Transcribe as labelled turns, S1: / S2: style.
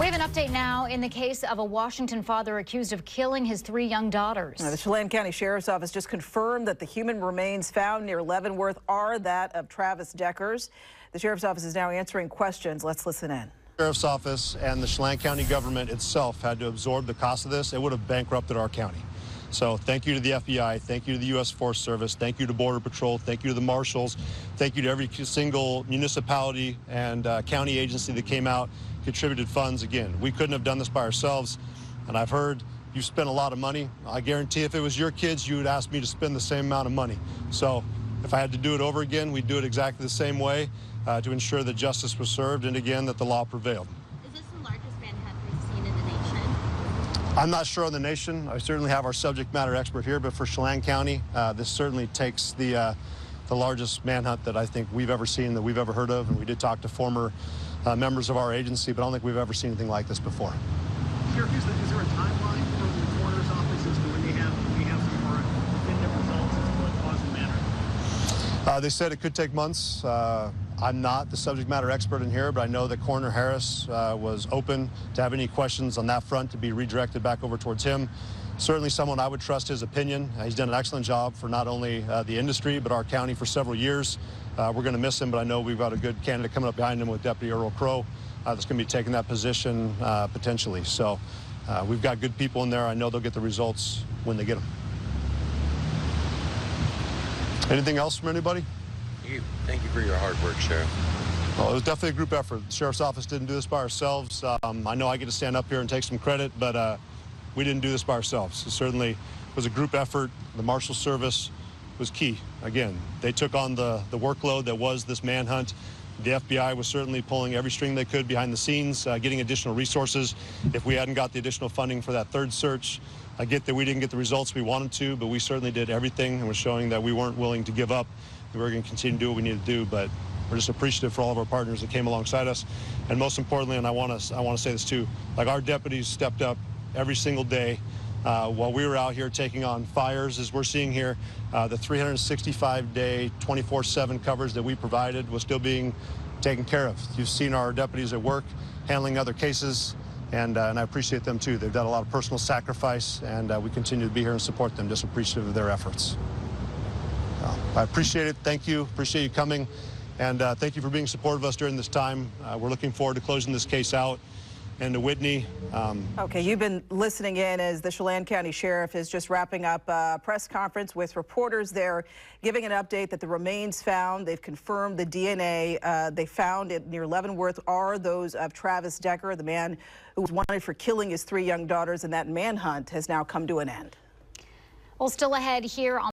S1: We have an update now in the case of a Washington father accused of killing his 3 young daughters.
S2: The Chelan County Sheriff's Office just confirmed that the human remains found near Leavenworth are that of Travis Deckers. The Sheriff's Office is now answering questions. Let's listen in.
S3: The Sheriff's Office and the Chelan County government itself had to absorb the cost of this. It would have bankrupted our county. So thank you to the FBI, thank you to the U.S. Forest Service, thank you to Border Patrol, thank you to the marshals, thank you to every single municipality and county agency that came out, contributed funds. Again, we couldn't have done this by ourselves, and I've heard you spent a lot of money. I guarantee if it was your kids, you would ask me to spend the same amount of money. So if I had to do it over again, we'd do it exactly the same way to ensure that justice was served and, again, that the law prevailed.
S4: Is this the largest manhunt we've seen in the nation?
S3: I'm not sure on the nation. I certainly have our subject matter expert here, but for Chelan County, this certainly takes the largest manhunt that I think we've ever seen, that we've ever heard of. And we did talk to former members of our agency, but I don't think we've ever seen anything like this before.
S5: Sheriff, is there a timeline for the coroner's office as to when they have some more definitive results as to what caused the matter?
S3: They said it could take months. I'm not the subject matter expert in here, but I know that Coroner Harris was open to have any questions on that front to be redirected back over towards him. Certainly someone I would trust his opinion. He's done an excellent job for not only the industry, but our county for several years. We're going to miss him, but I know we've got a good candidate coming up behind him with Deputy Earl Crow that's going to be taking that position potentially. So we've got good people in there. I know they'll get the results when they get them. Anything else from anybody?
S6: Thank you for your hard work, Sheriff.
S3: Well, it was definitely a group effort. The Sheriff's Office didn't do this by ourselves. I know I get to stand up here and take some credit, but we didn't do this by ourselves. It certainly was a group effort. The Marshal Service was key. Again, they took on the workload that was this manhunt. The FBI was certainly pulling every string they could behind the scenes, getting additional resources. If we hadn't got the additional funding for that third search, I get that we didn't get the results we wanted to, but we certainly did everything and was showing that we weren't willing to give up. We were going to continue to do what we need to do, but we're just appreciative for all of our partners that came alongside us. And most importantly, and I want to say this too, like our deputies stepped up every single day while we were out here taking on fires, as we're seeing here. The 365-day, 24/7 coverage that we provided was still being taken care of. You've seen our deputies at work handling other cases, and I appreciate them too. They've done a lot of personal sacrifice, and we continue to be here and support them, just appreciative of their efforts. I appreciate it. Thank you. Appreciate you coming. And thank you for being supportive of us during this time. We're looking forward to closing this case out. And to Whitney.
S2: Okay, you've been listening in as the Chelan County Sheriff is just wrapping up a press conference with reporters there, giving an update that the remains found, they've confirmed the DNA they found near Leavenworth are those of Travis Decker, the man who was wanted for killing his 3 young daughters, and that manhunt has now come to an end.
S1: Well, still ahead here on